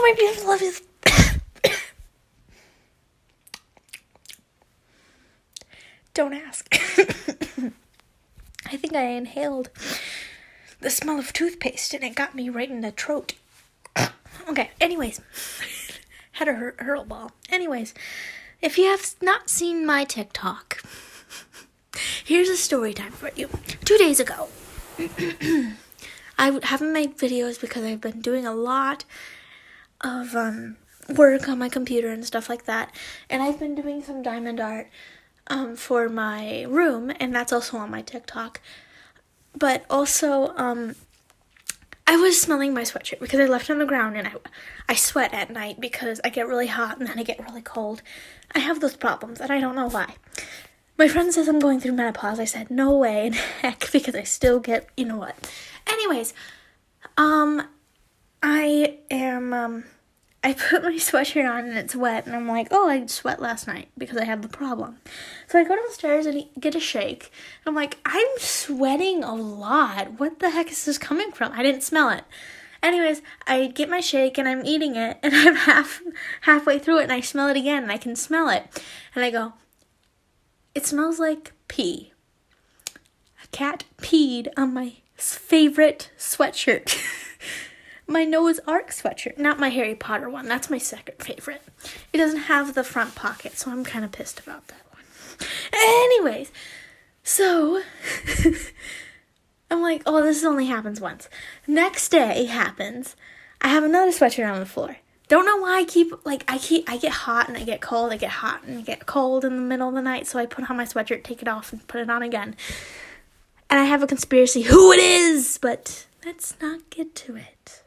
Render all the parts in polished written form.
my beautiful lovies. Don't ask. I think I inhaled the smell of toothpaste and it got me right in the throat. Okay, anyways. Had a hurl ball. Anyways, if you have not seen my TikTok, here's a story time for you. 2 days ago, I haven't made videos because I've been doing a lot of work on my computer and stuff like that. And I've been doing some diamond art for my room, and that's also on my TikTok. But also, I was smelling my sweatshirt because I left it on the ground, and I sweat at night because I get really hot and then I get really cold. I have those problems, and I don't know why. My friend says I'm going through menopause. I said, no way in heck, because I still get, you know what. Anyways, I put my sweatshirt on and it's wet, and I'm like, oh, I sweat last night because I have the problem. So I go downstairs and get a shake, and I'm like, I'm sweating a lot. What the heck is this coming from? I didn't smell it. Anyways, I get my shake and I'm eating it, and I'm halfway through it, and I smell it again, and I can smell it. And I go, it smells like pee. A cat peed on my favorite sweatshirt. My Noah's Ark sweatshirt, not my Harry Potter one. That's my second favorite. It doesn't have the front pocket, so I'm kind of pissed about that one. Anyways, so I'm like, oh, this only happens once. Next day happens. I have another sweatshirt on the floor. Don't know why I get hot and I get cold. I get hot and I get cold in the middle of the night, so I put on my sweatshirt, take it off, and put it on again. And I have a conspiracy who it is, but let's not get to it.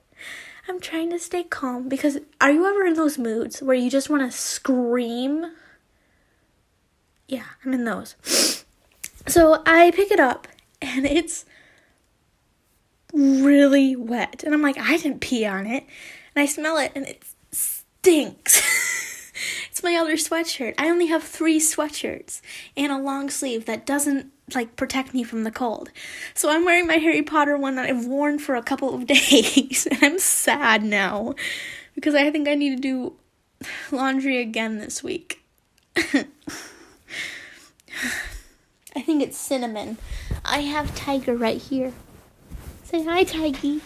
I'm trying to stay calm because are you ever in those moods where you just want to scream? Yeah, I'm in those. So I pick it up and it's really wet. And I'm like, I didn't pee on it. And I smell it and it stinks. It's my other sweatshirt. I only have 3 sweatshirts and a long sleeve that doesn't protect me from the cold. So I'm wearing my Harry Potter one that I've worn for a couple of days, and I'm sad now because I think I need to do laundry again this week. I think it's cinnamon. I have Tiger right here. Say hi, Tiggy.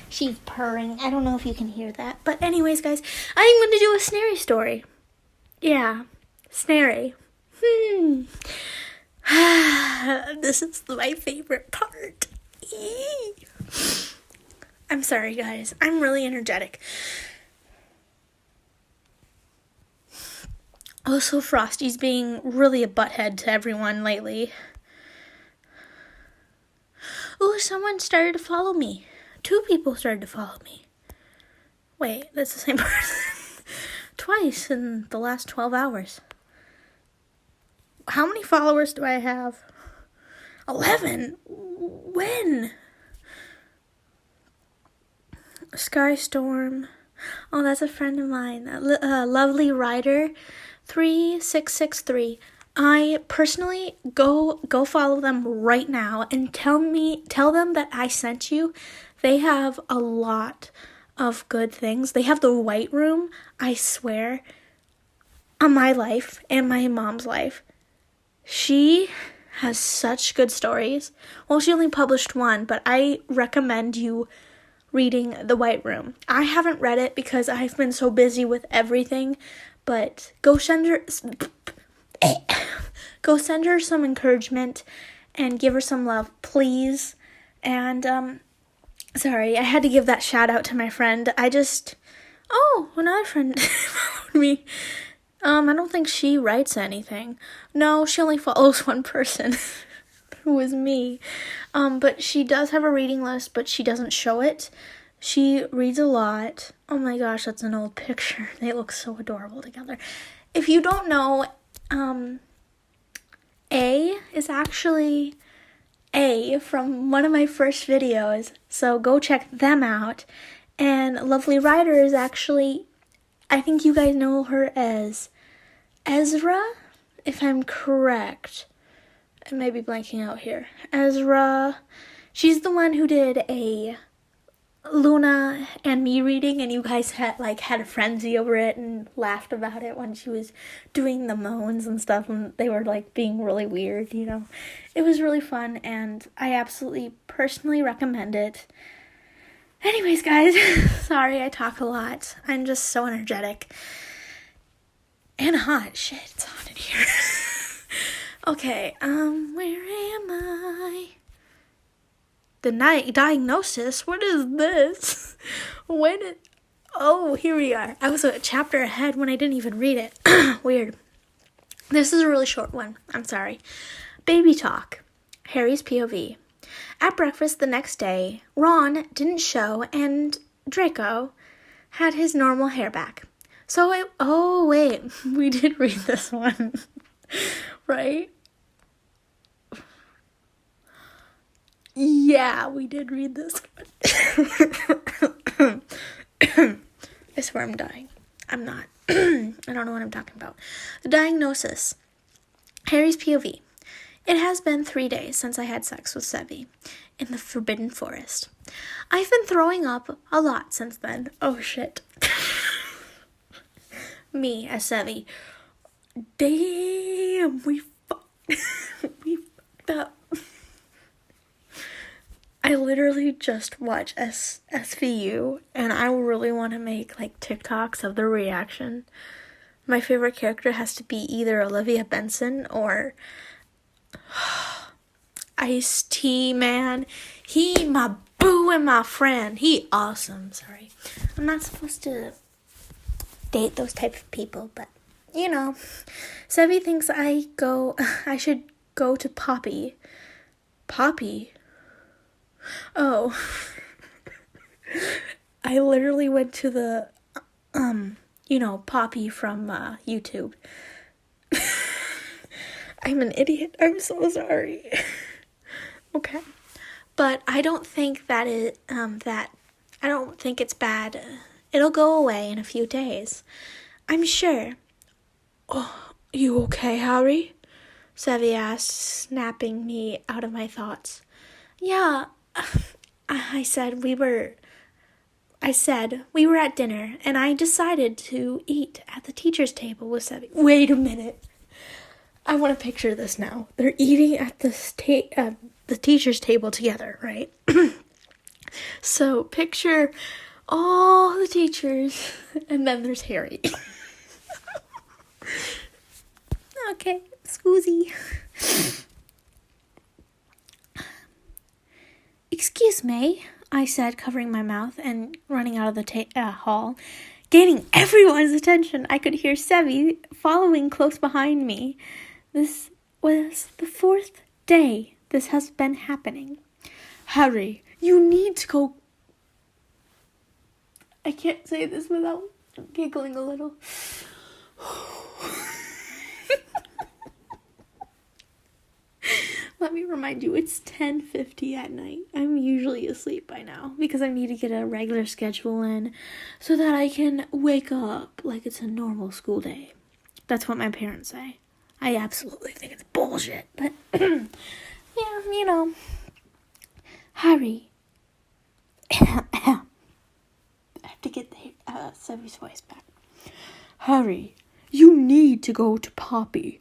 She's purring. I don't know if you can hear that. But anyways, guys, I'm going to do a Snarry story. Yeah, Snarry. This is my favorite part. I'm sorry, guys. I'm really energetic. Also, Frosty's being really a butthead to everyone lately. Oh, someone started to follow me. 2 people started to follow me. Wait, that's the same person. Twice in the last 12 hours. How many followers do I have? 11? When? Skystorm. Oh, that's a friend of mine. Lovely Rider 3663. I personally go follow them right now and tell them that I sent you. They have a lot of good things. They have the White Room, I swear, on my life and my mom's life. She has such good stories. Well, she only published 1, but I recommend you reading the White Room. I haven't read it because I've been so busy with everything, but go send her some encouragement and give her some love, please. And sorry, I had to give that shout out to my friend. Another friend followed me. I don't think she writes anything. No, she only follows 1 person, who is me. But she does have a reading list, but she doesn't show it. She reads a lot. Oh my gosh, that's an old picture. They look so adorable together. If you don't know, A is actually A from one of my first videos, so go check them out. And Lovely Rider is actually, I think you guys know her as Ezra, if I'm correct. I may be blanking out here. Ezra, She's the one who did a Luna and me reading, and you guys had a frenzy over it and laughed about it when she was doing the moans and stuff, and they were like being really weird, you know. It was really fun, and I absolutely personally recommend it. Anyways, guys, sorry I talk a lot. I'm just so energetic and hot. Shit, it's hot in here. Okay, where am I? The diagnosis? What is this? Oh, here we are. I was a chapter ahead when I didn't even read it. Weird. This is a really short one. I'm sorry. Baby talk. Harry's POV. At breakfast the next day, Ron didn't show and Draco had his normal hair back. Oh wait, we did read this one, right? Yeah, we did read this one. I swear I'm dying. I'm not. I don't know what I'm talking about. The diagnosis. Harry's POV. It has been 3 days since I had sex with Sevi in the Forbidden Forest. I've been throwing up a lot since then. Oh shit. Me as Sevi. Damn, we fucked up. I literally just watched SVU, and I really want to make like TikToks of the reaction. My favorite character has to be either Olivia Benson or Ice-T, man. He my boo and my friend. He awesome. Sorry. I'm not supposed to date those type of people, but you know. Sevi thinks I should go to Poppy. Poppy? Oh. I literally went to the Poppy from YouTube. I'm an idiot. I'm so sorry. Okay. But I don't think I don't think it's bad. It'll go away in a few days. I'm sure. Oh, you okay, Harry? Sevi asked, snapping me out of my thoughts. Yeah, I said we were at dinner, and I decided to eat at the teacher's table with Sevi. Wait a minute. I want to picture this now. They're eating at the teacher's table together, right? So picture all the teachers, and then there's Harry. Okay, scusi. Excuse me, I said, covering my mouth and running out of the hall. Gaining everyone's attention, I could hear Sevi following close behind me. This was the 4th day this has been happening. Harry, you need to go... I can't say this without giggling a little. Let me remind you, it's 10:50 at night. I'm usually asleep by now because I need to get a regular schedule in so that I can wake up like it's a normal school day. That's what my parents say. I absolutely think it's bullshit, but yeah, you know. Harry. I have to get Sevi's voice back. Harry, you need to go to Poppy.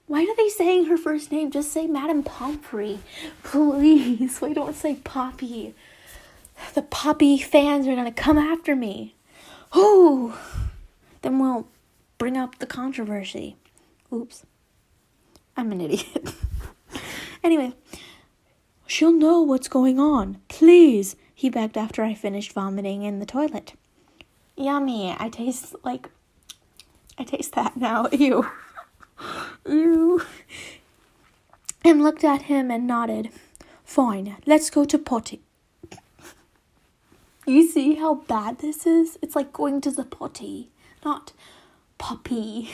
Why are they saying her first name? Just say Madame Pomfrey. Please. Why don't say Poppy? The Poppy fans are going to come after me. Oh, then we'll bring up the controversy. Oops. I'm an idiot. Anyway, she'll know what's going on. Please, he begged after I finished vomiting in the toilet. Yummy. I taste that now. Ew. Ew. And looked at him and nodded. Fine, let's go to potty. You see how bad this is? It's like going to the potty, not Poppy.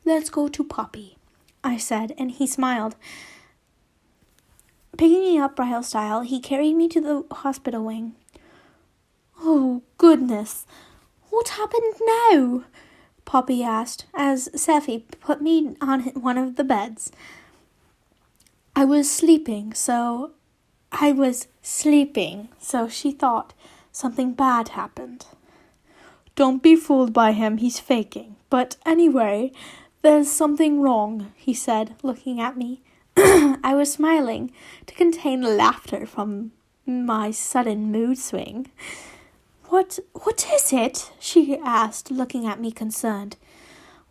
Let's go to Poppy, I said, and he smiled. Picking me up bridal style, he carried me to the hospital wing. Oh, goodness. What happened now? Poppy asked, as Sevi put me on one of the beds. I was sleeping, so I was sleeping, so she thought something bad happened. Don't be fooled by him, he's faking. But anyway, there's something wrong, he said, looking at me. I was smiling to contain laughter from my sudden mood swing. What is it? She asked, looking at me concerned.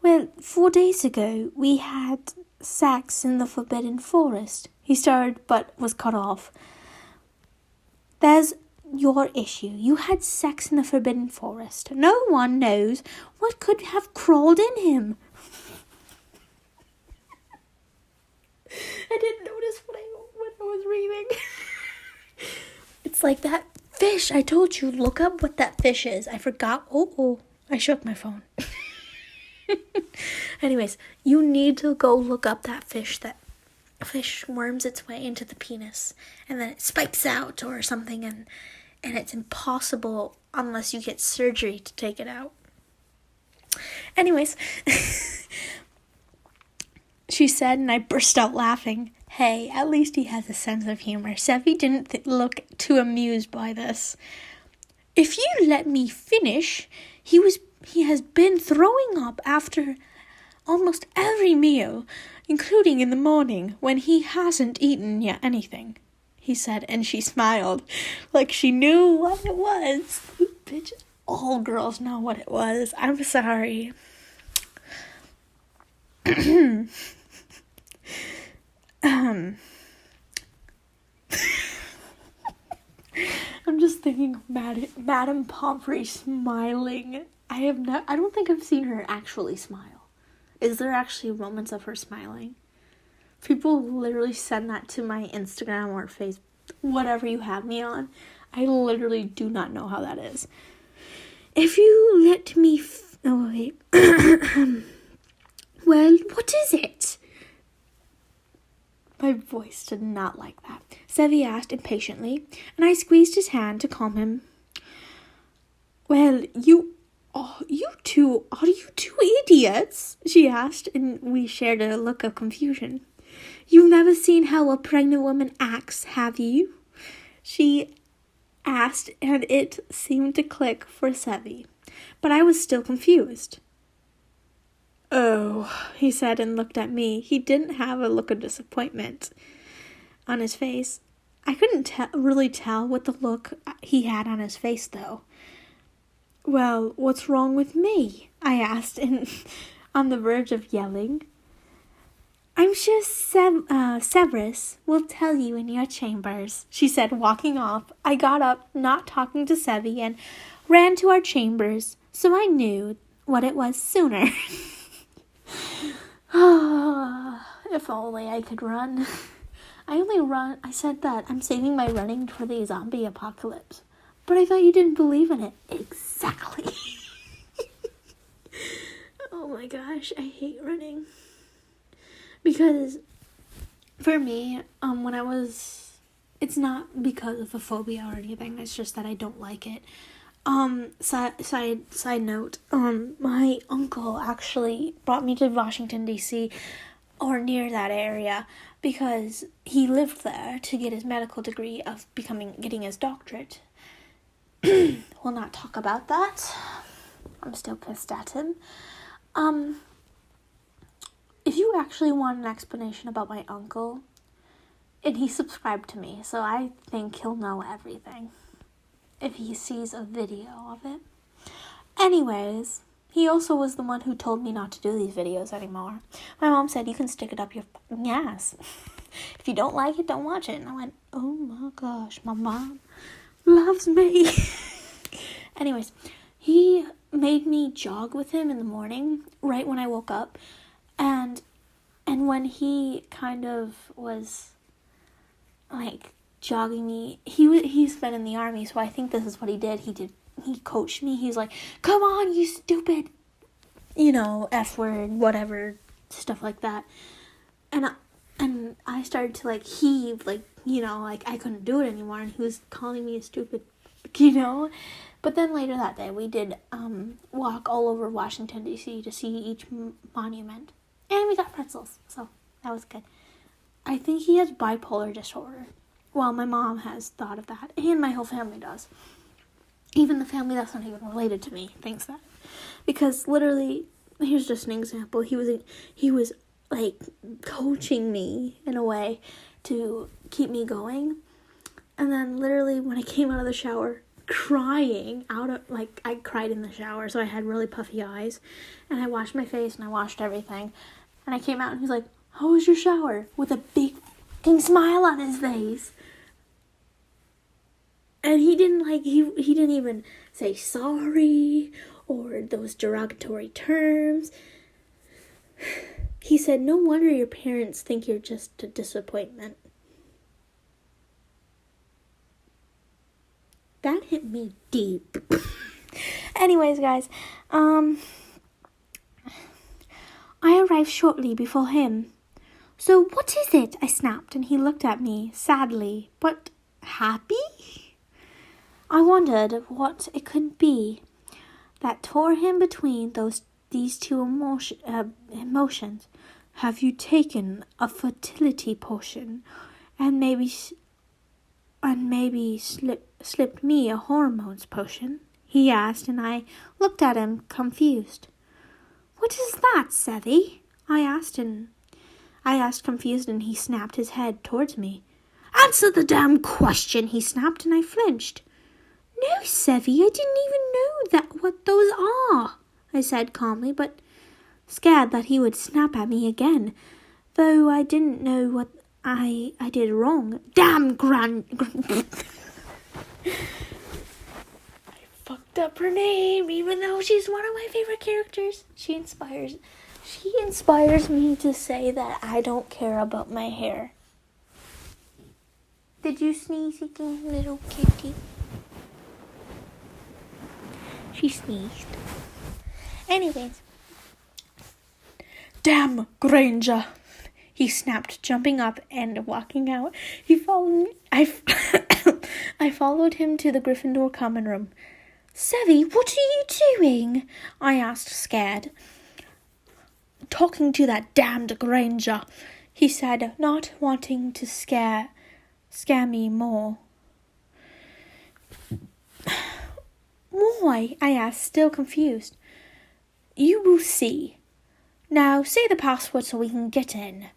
Well, 4 days ago, we had sex in the Forbidden Forest. He started, but was cut off. There's your issue. You had sex in the Forbidden Forest. No one knows what could have crawled in him. I didn't notice when I was reading. It's like that fish. I told you, look up what that fish is. I forgot. Oh, I shook my phone. Anyways, you need to go look up that fish. That fish worms its way into the penis and then it spikes out or something, and it's impossible unless you get surgery to take it out. Anyways, she said, and I burst out laughing. Hey, at least he has a sense of humor. Sevi didn't look too amused by this. If you let me finish, he has been throwing up after almost every meal, including in the morning when he hasn't eaten yet anything, he said, and she smiled like she knew what it was. Bitch, all girls know what it was. I'm sorry. I'm just thinking of Madame Pomfrey smiling. I don't think I've seen her actually smile. Is there actually moments of her smiling? People literally send that to my Instagram or Facebook, whatever you have me on. I literally do not know how that is. If you let me... oh, wait. Well, what is it? My voice did not like that. Sevi asked impatiently, and I squeezed his hand to calm him. Well, are you two idiots? She asked, and we shared a look of confusion. You've never seen how a pregnant woman acts, have you? She asked, and it seemed to click for Sevi. But I was still confused. Oh, he said and looked at me. He didn't have a look of disappointment on his face. I couldn't really tell what the look he had on his face, though. Well, what's wrong with me? I asked, on the verge of yelling. I'm sure Severus will tell you in your chambers, she said, walking off. I got up, not talking to Sevi, and ran to our chambers, so I knew what it was sooner. If only I could run. I said that I'm saving my running for the zombie apocalypse. But I thought you didn't believe in it. Exactly. Oh my gosh, I hate running. Because for me, it's not because of a phobia or anything. It's just that I don't like it. Side note, my uncle actually brought me to Washington, D.C. or near that area because he lived there to get his medical degree of getting his doctorate. We'll not talk about that. I'm still pissed at him. If you actually want an explanation about my uncle, and he subscribed to me, so I think he'll know everything if he sees a video of it. Anyways, he also was the one who told me not to do these videos anymore. My mom said, you can stick it up your ass. If you don't like it, don't watch it. And I went, oh my gosh, my mom loves me. Anyways, he made me jog with him in the morning, right when I woke up. And when he kind of was, like, jogging me, he's been in the army, so I think this is what he did. He coached me. He's like, come on, you stupid, F word, whatever, stuff like that. And I started to, like, heave, like, I couldn't do it anymore, and he was calling me a stupid, But then later that day, we did walk all over Washington, D.C. to see each monument. And we got pretzels, so that was good. I think he has bipolar disorder, Well, my mom has thought of that, and my whole family does. Even the family that's not even related to me thinks that. Because literally, here's just an example. He was like coaching me in a way to keep me going. And then literally when I came out of the shower, crying I cried in the shower, so I had really puffy eyes, and I washed my face and I washed everything, and I came out and he's like, "How was your shower?" with a big fucking smile on his face. And he didn't even say sorry or those derogatory terms. He said, "No wonder your parents think you're just a disappointment." That hit me deep. Anyways, guys, I arrived shortly before him. "So what is it?" I snapped, and he looked at me sadly, but happy? I wondered what it could be that tore him between these two emotions. "Have you taken a fertility potion and maybe slipped me a hormones potion?" he asked, and I looked at him confused. "What is that, Sevi?" I asked confused, and he snapped his head towards me. "Answer the damn question," he snapped, and I flinched. "No, Sevi, I didn't even know what those are," I said calmly, but scared that he would snap at me again, though I didn't know what I did wrong. Damn I fucked up her name, even though she's one of my favorite characters. She inspires me to say that I don't care about my hair. Did you sneeze again, little kitty? She sneezed. Anyways. "Damn, Granger," he snapped, jumping up and walking out. He followed me. I followed him to the Gryffindor common room. "Sevi, what are you doing?" I asked, scared. "Talking to that damned Granger," he said, not wanting to scare me more. "Why?" I asked, still confused. "You will see. Now say the password so we can get in."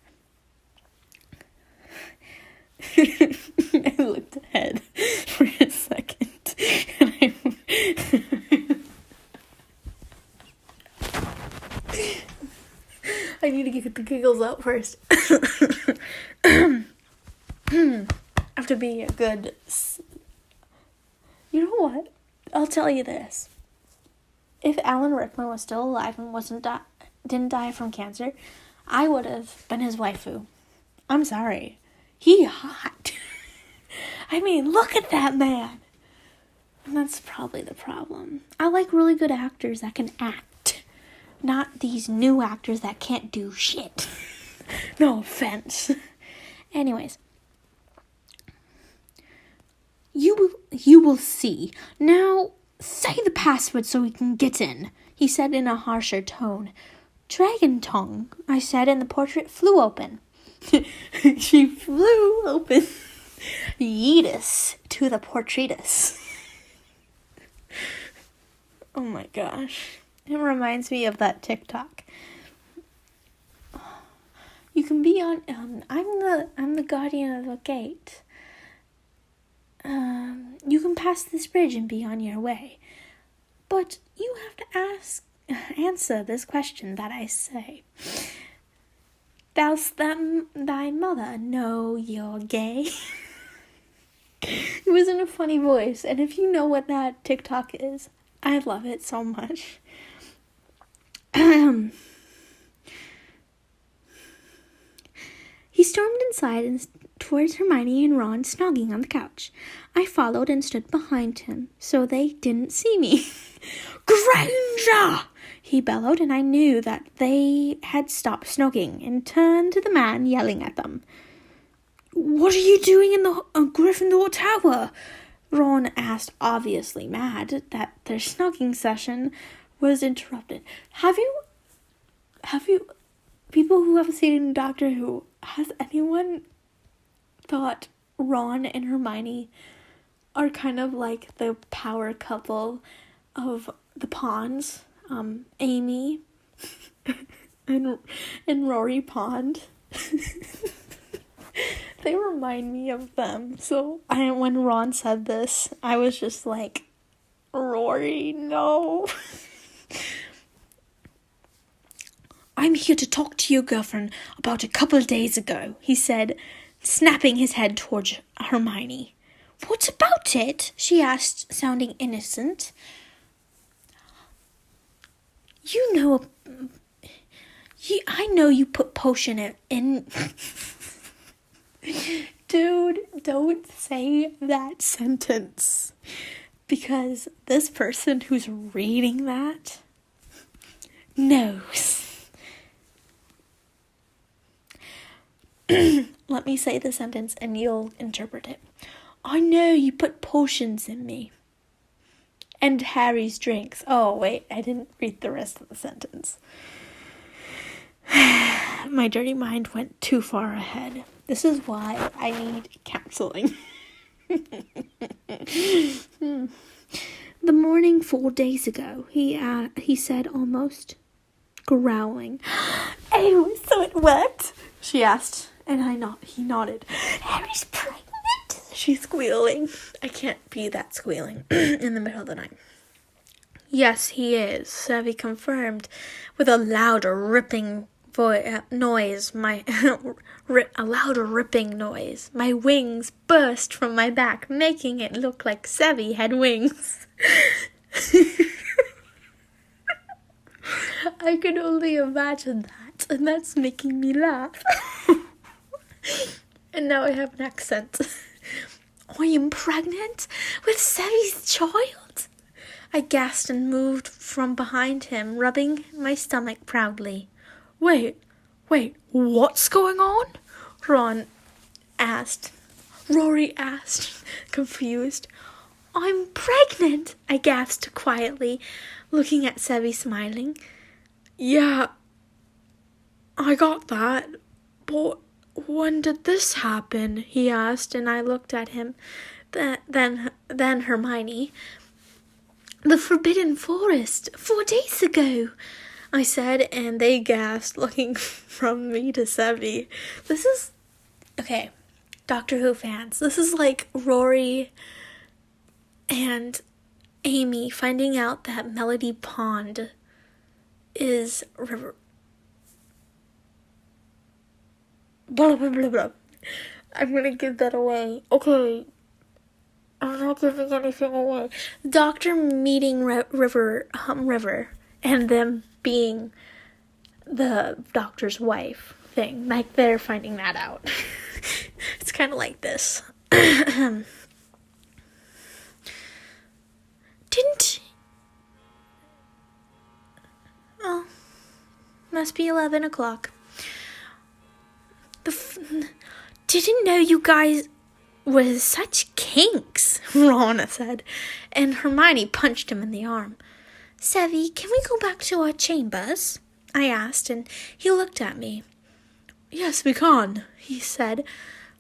I looked ahead for a second. I need to get the giggles out first. I have to be a good... You know what? I'll tell you this. If Alan Rickman was still alive and didn't die from cancer, I would have been his waifu. I'm sorry. He hot. I mean, look at that man. And that's probably the problem. I like really good actors that can act, not these new actors that can't do shit. No offense. Anyways. You will see. Now, say the password so we can get in," he said in a harsher tone. "Dragon tongue," I said, and the portrait flew open. She flew open. Yeetus to the portraitus. Oh my gosh. It reminds me of that TikTok. You can be on, I'm the guardian of the gate. You can pass this bridge and be on your way. But you have to answer this question that I say. Does thy mother know you're gay? It was in a funny voice, and if you know what that TikTok is, I love it so much. He stormed inside and towards Hermione and Ron snogging on the couch. I followed and stood behind him, so they didn't see me. "Granger!" he bellowed, and I knew that they had stopped snogging and turned to the man yelling at them. "What are you doing in the Gryffindor Tower?" Ron asked, obviously mad that their snogging session was interrupted. Have you, people who have seen Doctor Who, has anyone thought Ron and Hermione are kind of like the power couple of the Ponds. Amy and Rory Pond. They remind me of them. So when Ron said this, I was just like, Rory, no. I'm here to talk to your girlfriend about a couple days ago, he said, snapping his head towards Hermione. What about it? She asked, sounding innocent. I know you put potion in. Dude, don't say that sentence. Because this person who's reading that knows. Let me say the sentence and you'll interpret it. I know you put potions in me. And Harry's drinks. Oh, wait, I didn't read the rest of the sentence. My dirty mind went too far ahead. This is why I need counseling. The morning 4 days ago, he said, almost growling. Oh, so it worked? She asked, and he nodded. Harry's pregnant? She's squealing. I can't be that squealing in the middle of the night. Yes, he is, Sevy confirmed with a louder ripping noise. A louder ripping noise. My wings burst from my back, making it look like Sevy had wings. I could only imagine that, and that's making me laugh. And now I have an accent. I am pregnant with Sevy's child? I gasped and moved from behind him, rubbing my stomach proudly. Wait, what's going on? Rory asked, confused. I'm pregnant, I gasped quietly, looking at Sevy smiling. Yeah, I got that, but when did this happen? He asked, and I looked at him. Then Hermione. The Forbidden Forest, 4 days ago, I said, and they gasped, looking from me to Sevy. This is, okay, Doctor Who fans, this is like Rory and Amy finding out that Melody Pond is River. Blah, blah, blah, blah. I'm gonna give that away. Okay. I'm not giving anything away. Doctor meeting River, and them being the doctor's wife thing. Like, they're finding that out. It's kind of like this. Must be 11 o'clock. Didn't know you guys were such kinks, Ron said, and Hermione punched him in the arm. Sevy, can we go back to our chambers? I asked, and he looked at me. Yes, we can, he said,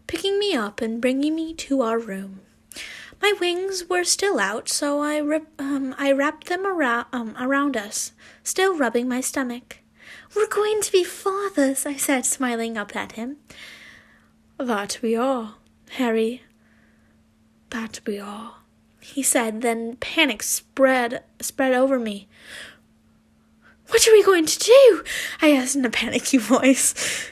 picking me up and bringing me to our room. My wings were still out, so I wrapped them around us, still rubbing my stomach. We're going to be fathers, I said, smiling up at him. That we are, Harry. That we are, he said, then panic spread over me. What are we going to do? I asked in a panicky voice.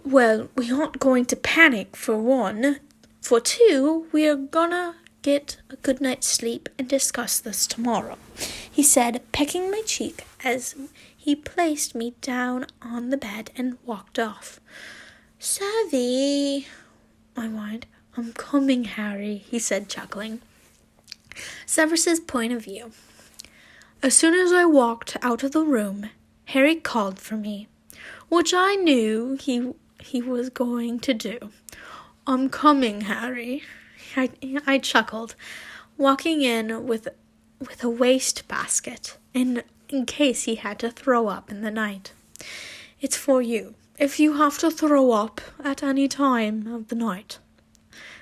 Well, we aren't going to panic, for one. For two, we are gonna get a good night's sleep and discuss this tomorrow, he said, pecking my cheek as he placed me down on the bed and walked off. Sevy, I whined. I'm coming, Harry, he said, chuckling. Severus's point of view. As soon as I walked out of the room, Harry called for me, which I knew he was going to do. I'm coming, Harry, I chuckled, walking in with a waste basket in case he had to throw up in the night. It's for you, if you have to throw up at any time of the night.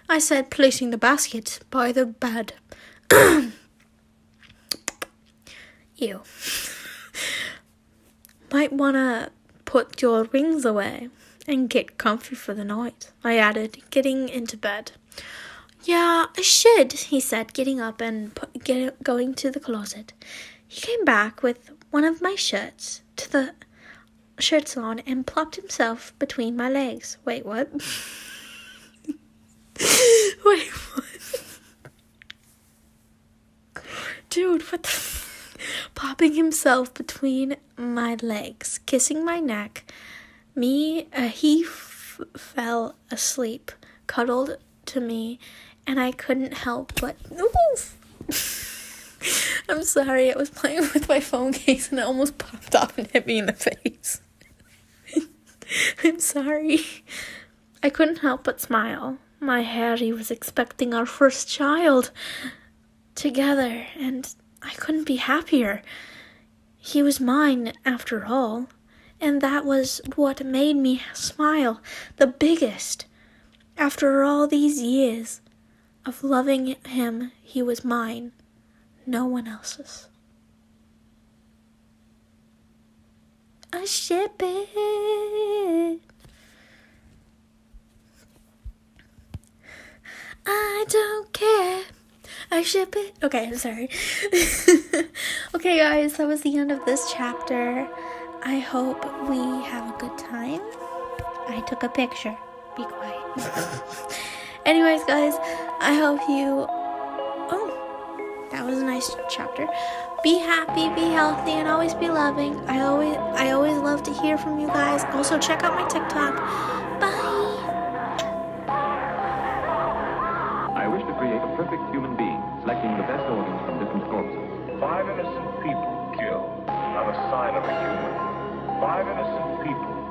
I said, placing the basket by the bed. Ew. Might wanna put your rings away and get comfy for the night, I added, getting into bed. Yeah, I should, he said, getting up and going to the closet. He came back with one of my shirts on and plopped himself between my legs. Wait, what? Wait, what? Dude, what the plopping himself between my legs, kissing my neck. He fell asleep, cuddled to me, and I couldn't help but... I'm sorry, I was playing with my phone case and it almost popped off and hit me in the face. I'm sorry. I couldn't help but smile. My Harry was expecting our first child together, and I couldn't be happier. He was mine, after all, and that was what made me smile the biggest. After all these years of loving him, he was mine, no one else's. I ship it. I don't care. I ship it. Okay, I'm sorry. Okay, guys, that was the end of this chapter. I hope we have a good time. I took a picture. Be quiet. Anyways, guys, I hope you... Oh, that was a nice chapter. Be happy, be healthy, and always be loving. I always love to hear from you guys. Also, check out my TikTok. Bye. I wish to create a perfect human being, selecting the best organs from different corpses. 5 innocent people killed. Not a sign of a human. 5 innocent people